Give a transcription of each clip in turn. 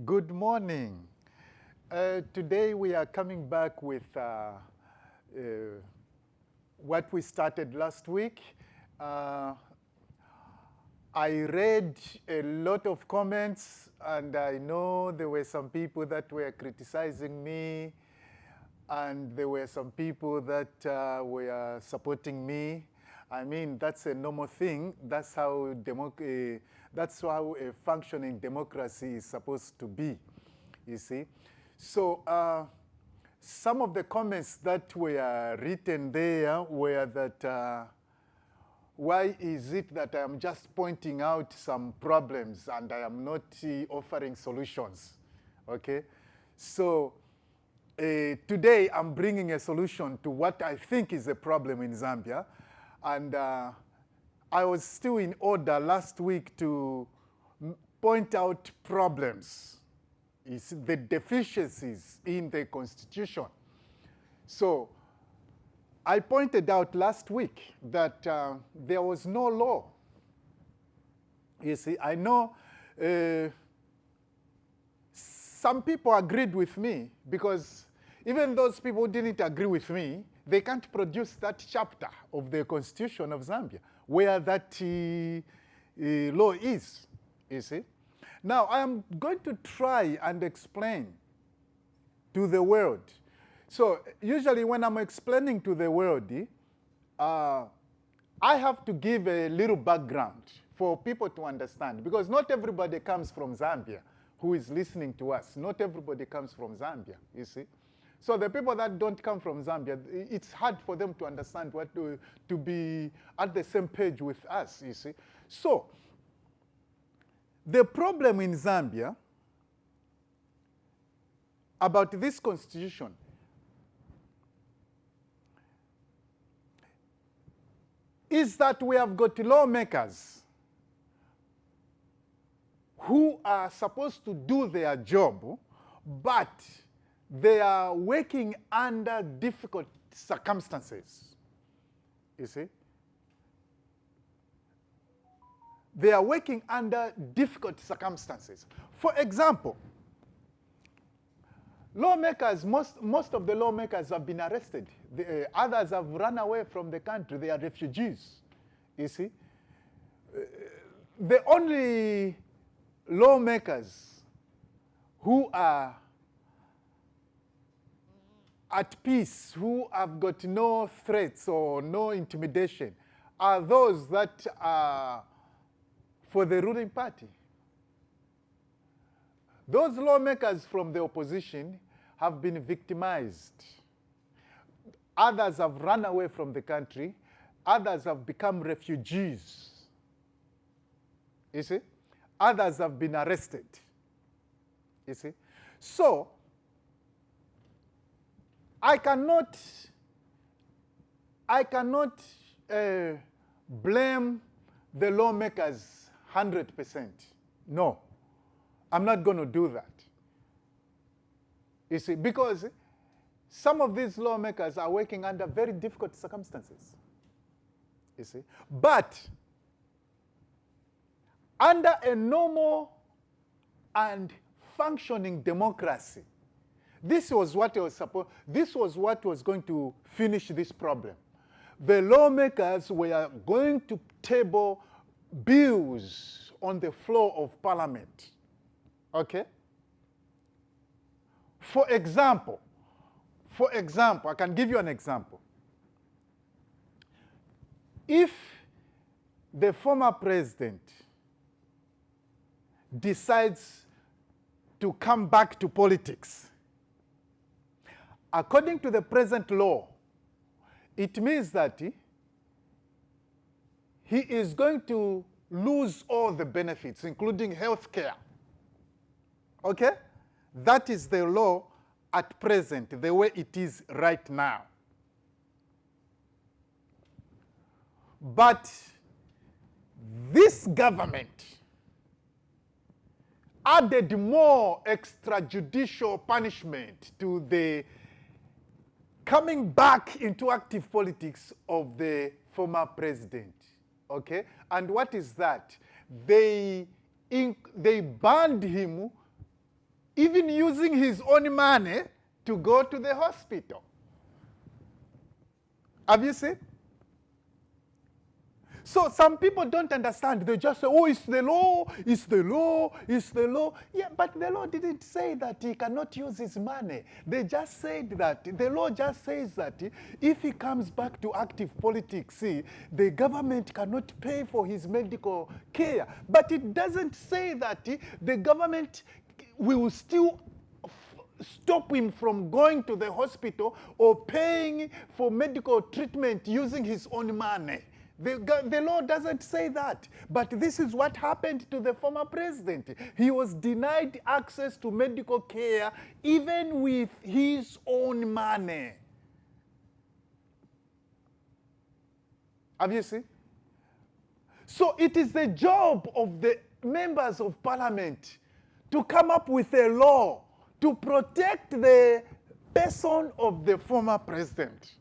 Good morning. Today we are coming back with what we started last week. I read a lot of comments, and I know there were some people that were criticizing me, and there were some people that were supporting me. I mean, that's a normal thing. That's how a functioning democracy is supposed to be, you see. So some of the comments that were written there were that why is it that I am just pointing out some problems and I am not offering solutions, okay? So today I'm bringing a solution to what I think is a problem in Zambia. And I was still in order last week to point out problems, the deficiencies in the Constitution. So I pointed out last week that there was no law. You see, I know some people agreed with me, because even those people who didn't agree with me, they can't produce that chapter of the Constitution of Zambia where that law is, you see. Now, I am going to try and explain to the world. So, usually when I'm explaining to the world, I have to give a little background for people to understand, because not everybody comes from Zambia who is listening to us. Not everybody comes from Zambia, you see. So the people that don't come from Zambia, it's hard for them to understand to be at the same page with us, you see. So the problem in Zambia about this constitution is that we have got lawmakers who are supposed to do their job, but they are working under difficult circumstances, you see. They are working under difficult circumstances. For example, lawmakers, most of the lawmakers have been arrested. Others have run away from the country. They are refugees, you see. The only lawmakers who are at peace, who have got no threats or no intimidation, are those that are for the ruling party. Those lawmakers from the opposition have been victimized. Others have run away from the country. Others have become refugees. You see? Others have been arrested. You see? So, I cannot blame the lawmakers 100%. No, I'm not going to do that. You see, because some of these lawmakers are working under very difficult circumstances. You see, but under a normal and functioning democracy, this was what was going to finish this problem. The lawmakers were going to table bills on the floor of Parliament. Okay? For example, I can give you an example. If the former president decides to come back to politics, according to the present law, it means that he is going to lose all the benefits, including health care. Okay? That is the law at present, the way it is right now. But this government added more extrajudicial punishment to the coming back into active politics of the former president, okay? And what is that? They banned him even using his own money to go to the hospital. Have you seen? So some people don't understand. They just say, oh, it's the law, it's the law, it's the law. Yeah, but the law didn't say that he cannot use his money. They just said that, the law just says that if he comes back to active politics, see, the government cannot pay for his medical care. But it doesn't say that the government will still stop him from going to the hospital or paying for medical treatment using his own money. The law doesn't say that. But this is what happened to the former president. He was denied access to medical care even with his own money. Have you seen? So it is the job of the members of parliament to come up with a law to protect the person of the former president.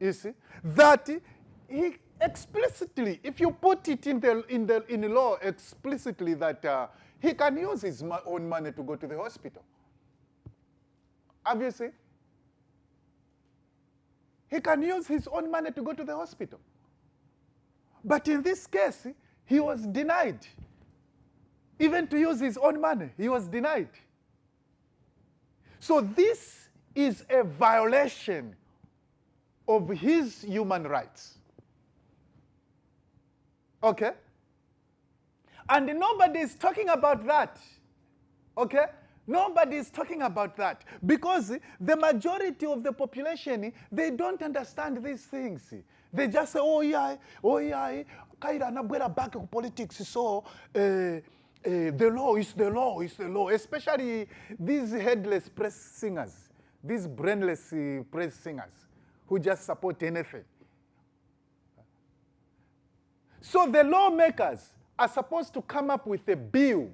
You see? That he explicitly, if you put it in the law explicitly that he can use his own money to go to the hospital. Have you seen? He can use his own money to go to the hospital. But in this case, he was denied. Even to use his own money, he was denied. So this is a violation of his human rights. Okay? And nobody is talking about that. Okay? Nobody is talking about that. Because the majority of the population, they don't understand these things. They just say, oh yeah, Kaira Nabwera back to politics, so the law is the law, is the law. Especially these headless press singers, these brainless press singers, who just support anything. So the lawmakers are supposed to come up with a bill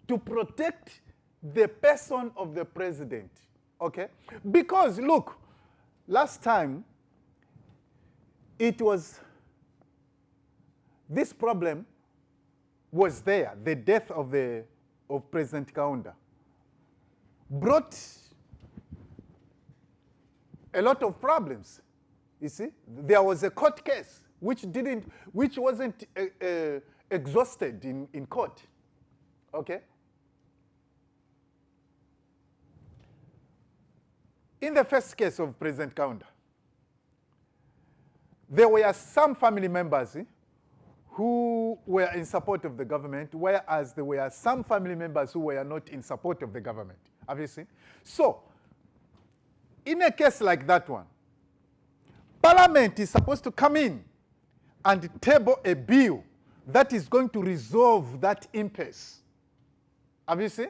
to protect the person of the president, okay? Because, look, last time, this problem was there. The death of President Kaunda brought a lot of problems. You see, there was a court case which wasn't exhausted in court. Okay. In the first case of President Kaunda, there were some family members who were in support of the government, whereas there were some family members who were not in support of the government. Have you seen? So, in a case like that one, Parliament is supposed to come in and table a bill that is going to resolve that impasse. Have you seen?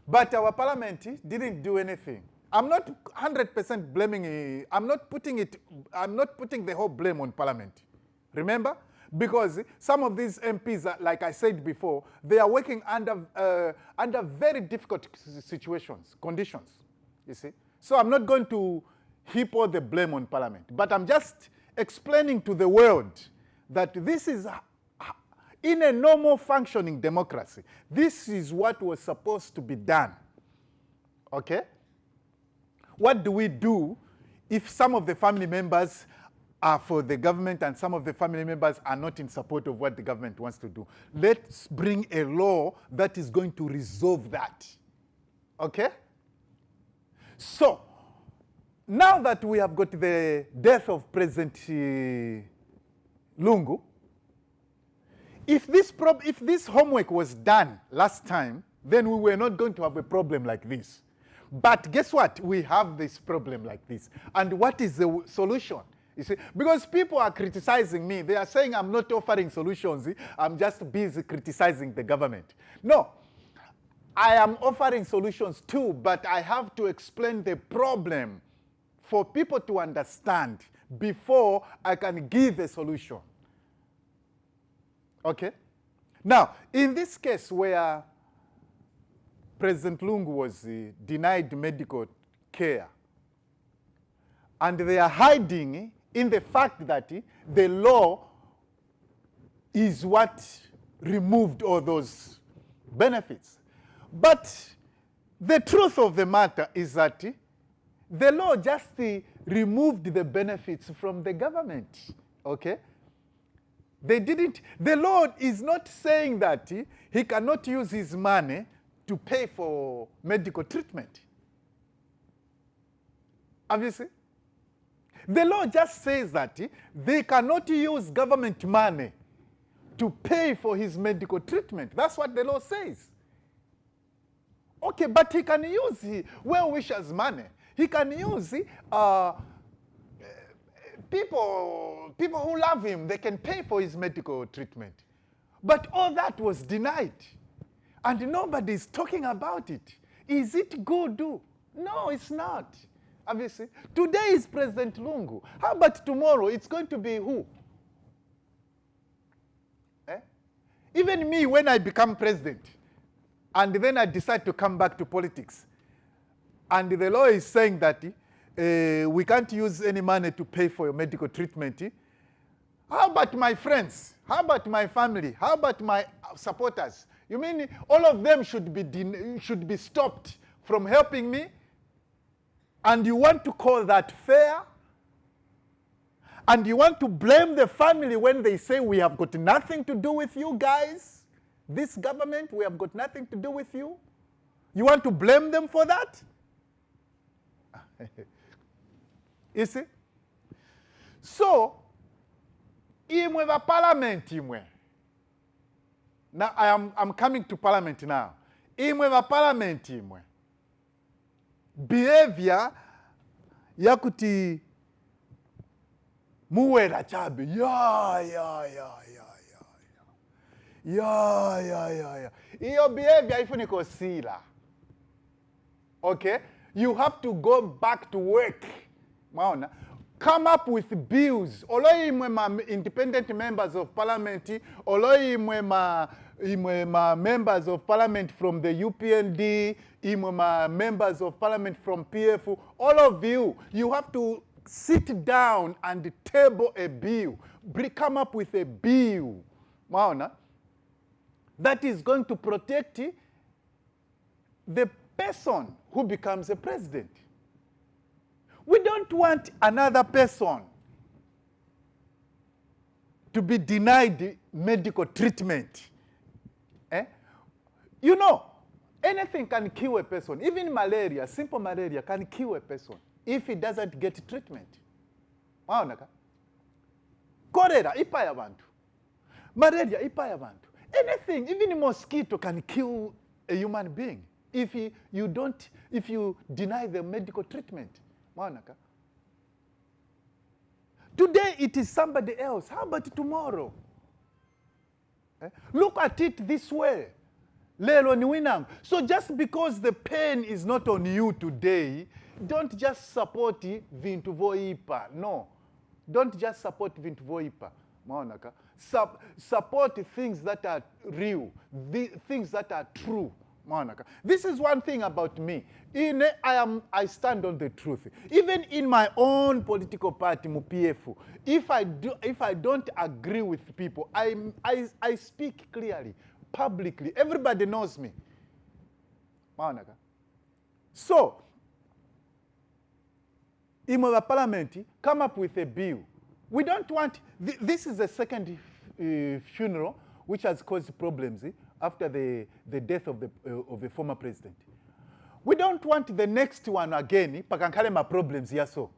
But our Parliament didn't do anything. I'm not 100% blaming, I'm not putting the whole blame on Parliament. Remember? Because some of these MPs, like I said before, they are working under very difficult conditions, you see. So I'm not going to heap all the blame on Parliament, but I'm just explaining to the world that this is, in a normal functioning democracy, this is what was supposed to be done, okay? What do we do if some of the family members are for the government and some of the family members are not in support of what the government wants to do? Let's bring a law that is going to resolve that, okay? So, now that we have got the death of President Lungu, if this homework was done last time, then we were not going to have a problem like this. But guess what? We have this problem like this. And what is the solution? You see, because people are criticizing me. They are saying I'm not offering solutions. I'm just busy criticizing the government. No, I am offering solutions too, but I have to explain the problem for people to understand before I can give a solution. Okay? Now, in this case where President Lungu was denied medical care, and they are hiding in the fact that the law is what removed all those benefits. But the truth of the matter is that the law just removed the benefits from the government, okay? They didn't, the law is not saying that he cannot use his money to pay for medical treatment. Obviously, the law just says that they cannot use government money to pay for his medical treatment. That's what the law says. Okay, but he can use well-wishers' money. He can use people who love him, they can pay for his medical treatment. But all that was denied. And nobody is talking about it. Is it good? No, it's not. Obviously, today is President Lungu. How about tomorrow? It's going to be who? Even me, when I become president, and then I decide to come back to politics, and the law is saying that we can't use any money to pay for your medical treatment. How about my friends? How about my family? How about my supporters? You mean all of them should be stopped from helping me? And you want to call that fair? And you want to blame the family when they say we have got nothing to do with you guys? This government, we have got nothing to do with you? You want to blame them for that? You see? So, imwe va parliament imwe. Now I'm coming to parliament now. Imwe va parliament imwe. Behavior yakuti muwera chabe. Yeah. Iyo behavior ifuniko sila. Okay? You have to go back to work. Maona? Come up with bills. Oloi imwe ma independent members of parliament, oloi imwe ma members of parliament from the UPND, imwe ma members of parliament from PF, all of you, you have to sit down and table a bill. Come up with a bill. Maona? That is going to protect the person who becomes a president. We don't want another person to be denied medical treatment. You know, anything can kill a person. Even malaria, simple malaria can kill a person if he doesn't get treatment. Cholera, ipaya bantu. Malaria, ipaya bantu. Anything, even a mosquito can kill a human being if you deny the medical treatment. Today it is somebody else. How about tomorrow? Look at it this way. So just because the pain is not on you today, don't just support Vintuvoipa. No. Don't just support Vintuvoipa. Support things that are real, things that are true. This is one thing about me. I stand on the truth. Even in my own political party, MUPF, if I don't agree with people, I speak clearly, publicly. Everybody knows me. So, in the parliament, come up with a bill. We don't want, this is the second funeral which has caused problems after the death of the former president. We don't want the next one again, pakankalema problems yaso.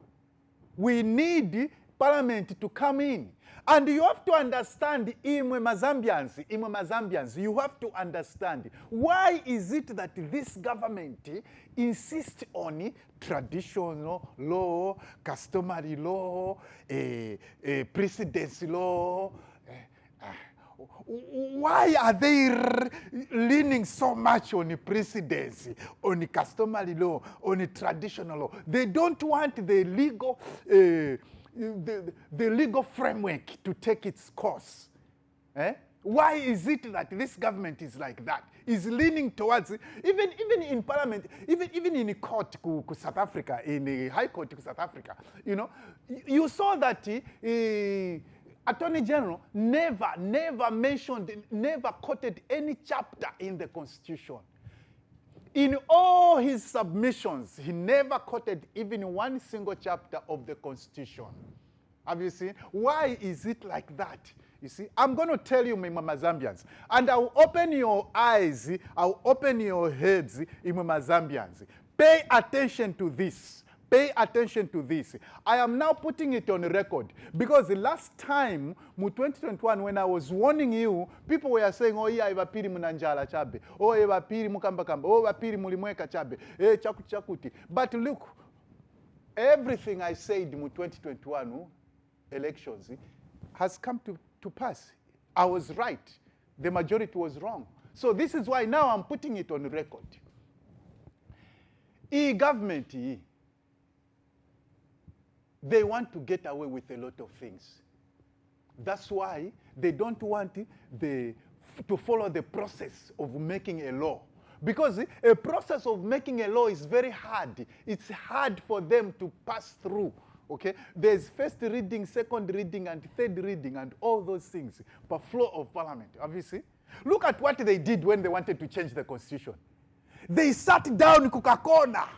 We need parliament to come in. And you have to understand, imwe Zambians, you have to understand, why is it that this government insists on traditional law, customary law, precedency law? Why are they leaning so much on the precedency, on the customary law, on the traditional law? They don't want the legal framework to take its course. Why is it that this government is like that? Is leaning towards, even in parliament, even in the court to South Africa, in the high court to South Africa, you know, you saw that Attorney General never mentioned, never quoted any chapter in the Constitution. In all his submissions, he never quoted even one single chapter of the Constitution. Have you seen? Why is it like that? You see, I'm going to tell you, my Mama Zambians, and I'll open your eyes, I'll open your heads, Mama Zambians. Pay attention to this. Pay attention to this. I am now putting it on record because the last time, in 2021, when I was warning you, people were saying, oh yeah, BAPHIRI munanjala chabe. Oh, BAPHIRI mukamba kamba. Oh, BAPHIRI mulimweka chabe. Chakuti chakuti. But look, everything I said in 2021 elections has come to pass. I was right. The majority was wrong. So this is why now I'm putting it on record. E-government, they want to get away with a lot of things. That's why they don't want to follow the process of making a law. Because a process of making a law is very hard. It's hard for them to pass through. Okay? There's first reading, second reading, and third reading, and all those things per floor of parliament. Obviously, look at what they did when they wanted to change the constitution. They sat down in Coca-Cola.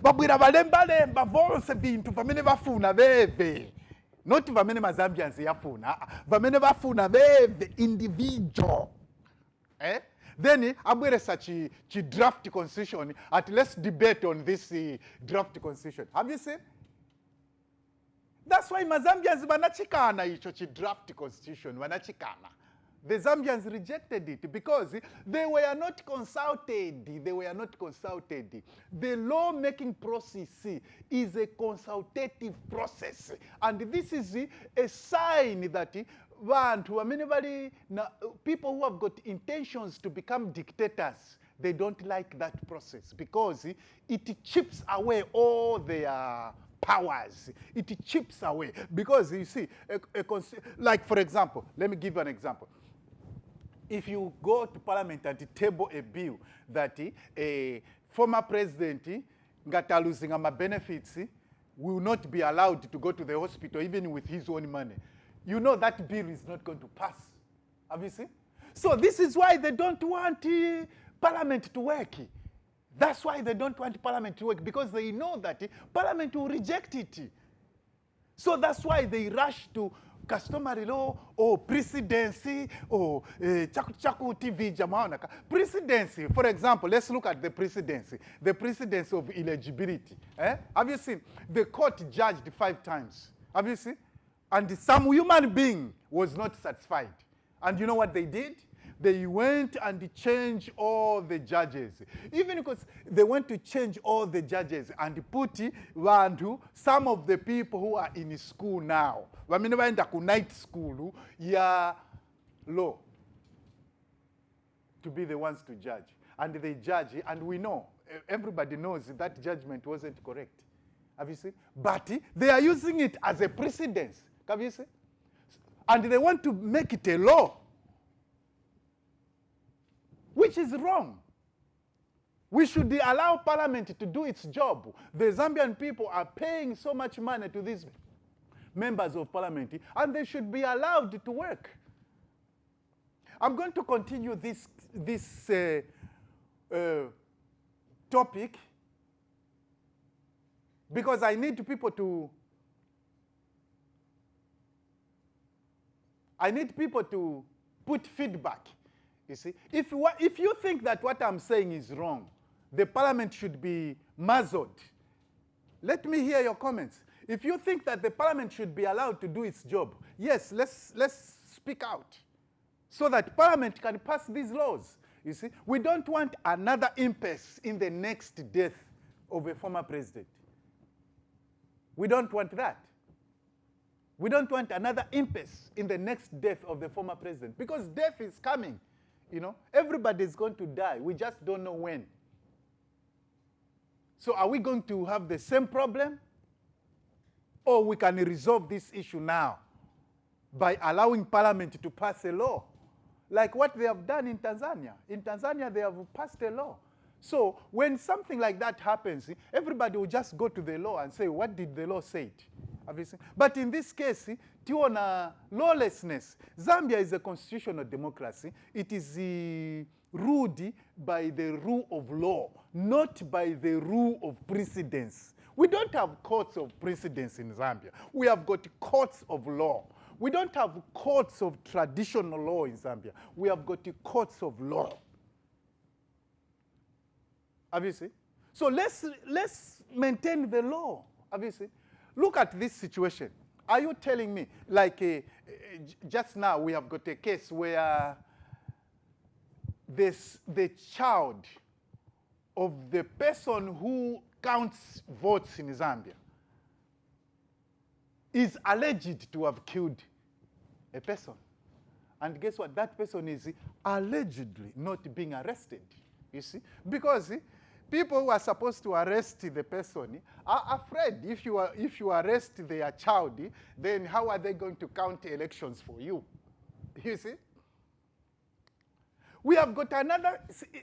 Babwira balemba vose vintu vamene vafuna veve. Not vamene mazambians yafuna. Vamene vafuna veve individual. Then abwere such a draft constitution. Let's debate on this draft constitution. Have you seen? That's why Mazambians vanachikana icho chi draft constitution vanachikana. The Zambians rejected it because they were not consulted. They were not consulted. The law-making process is a consultative process. And this is a sign that people who have got intentions to become dictators, they don't like that process because it chips away all their powers. It chips away. Because you see, like for example, let me give you an example. If you go to parliament and table a bill that a former president ngata losing benefits will not be allowed to go to the hospital even with his own money, you know that bill is not going to pass. Have you seen? So this is why they don't want parliament to work. That's why they don't want parliament to work, because they know that parliament will reject it. So that's why they rush to customary law or precedency or chaku TV jamaonaka. Precedency, for example, let's look at the precedency. The precedency of eligibility. Have you seen? The court judged 5 times. Have you seen? And some human being was not satisfied. And you know what they did? They went and changed all the judges. Even because they went to change all the judges and put some of the people who are in school now. Wamenewa enda ku night school ya law to be the ones to judge. And they judge, and we know, everybody knows that judgment wasn't correct. Have you seen? But they are using it as a precedence. Have you seen? And they want to make it a law, which is wrong. We should allow parliament to do its job. The Zambian people are paying so much money to these members of parliament, and they should be allowed to work. I'm going to continue this topic because I need people to put feedback. You see, if you think that what I'm saying is wrong, the parliament should be muzzled. Let me hear your comments. If you think that the parliament should be allowed to do its job, yes, let's speak out so that parliament can pass these laws. You see, we don't want another impasse in the next death of a former president. We don't want that. We don't want another impasse in the next death of the former president, because death is coming. You know, everybody is going to die. We just don't know when. So are we going to have the same problem? Or we can resolve this issue now by allowing parliament to pass a law, like what they have done in Tanzania. In Tanzania, they have passed a law. So when something like that happens, everybody will just go to the law and say, what did the law say? Obviously. But in this case, tiona lawlessness. Zambia is a constitutional democracy. It is ruled by the rule of law, not by the rule of precedence. We don't have courts of precedence in Zambia. We have got courts of law. We don't have courts of traditional law in Zambia. We have got courts of law. Obviously. So let's maintain the law. Obviously. Look at this situation. Are you telling me, like just now we have got a case where the child of the person who counts votes in Zambia is alleged to have killed a person. And guess what? That person is allegedly not being arrested, you see? Because people who are supposed to arrest the person are afraid. If you arrest their child, then how are they going to count elections for you? You see? We have got another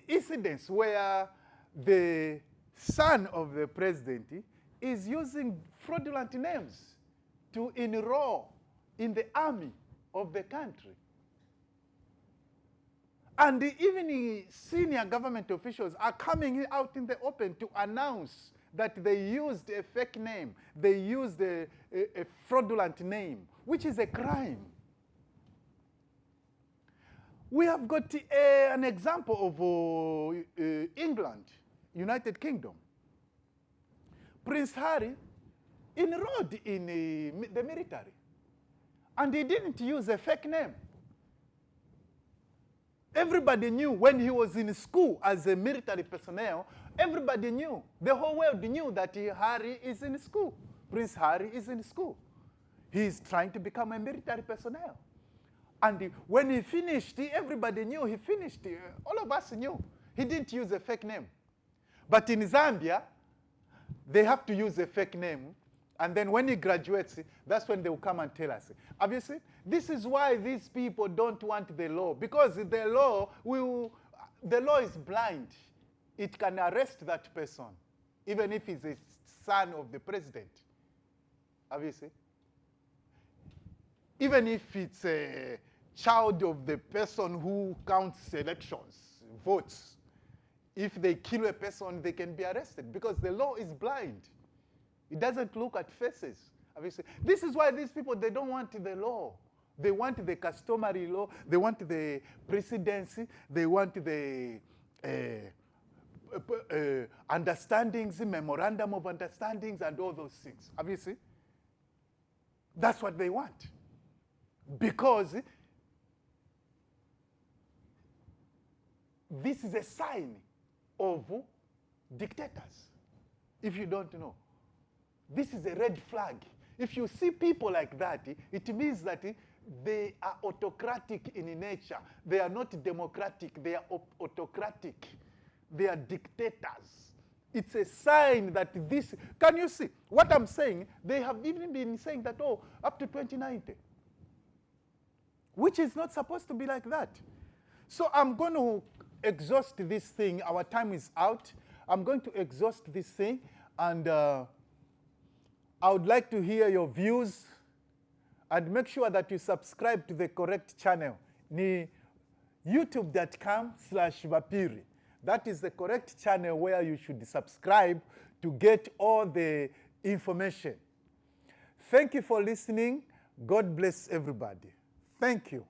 incident where the son of the president is using fraudulent names to enroll in the army of the country. And even senior government officials are coming out in the open to announce that they used a fake name. They used a fraudulent name, which is a crime. We have got an example of England, United Kingdom. Prince Harry enrolled in the military, and he didn't use a fake name. Everybody knew when he was in school as a military personnel, everybody knew, the whole world knew that Harry is in school. Prince Harry is in school. He is trying to become a military personnel. And when he finished, everybody knew he finished. All of us knew. He didn't use a fake name. But in Zambia, they have to use a fake name. And then when he graduates, that's when they will come and tell us. Obviously, this is why these people don't want the law. Because the law is blind. It can arrest that person, even if he's a son of the president. Obviously. Even if it's a child of the person who counts elections, votes. If they kill a person, they can be arrested because the law is blind. It doesn't look at faces. Obviously. This is why these people, they don't want the law. They want the customary law. They want the presidency. They want the understandings, memorandum of understandings, and all those things. Obviously. That's what they want. Because this is a sign of dictators, if you don't know. This is a red flag. If you see people like that, it means that they are autocratic in nature. They are not democratic. They are autocratic. They are dictators. It's a sign that this... Can you see? What I'm saying, they have even been saying that, oh, up to 2090. Which is not supposed to be like that. So I'm going to exhaust this thing. Our time is out. I'm going to exhaust this thing. And I would like to hear your views. And make sure that you subscribe to the correct channel. Ni youtube.com/BAPHIRI. That is the correct channel where you should subscribe to get all the information. Thank you for listening. God bless everybody. Thank you.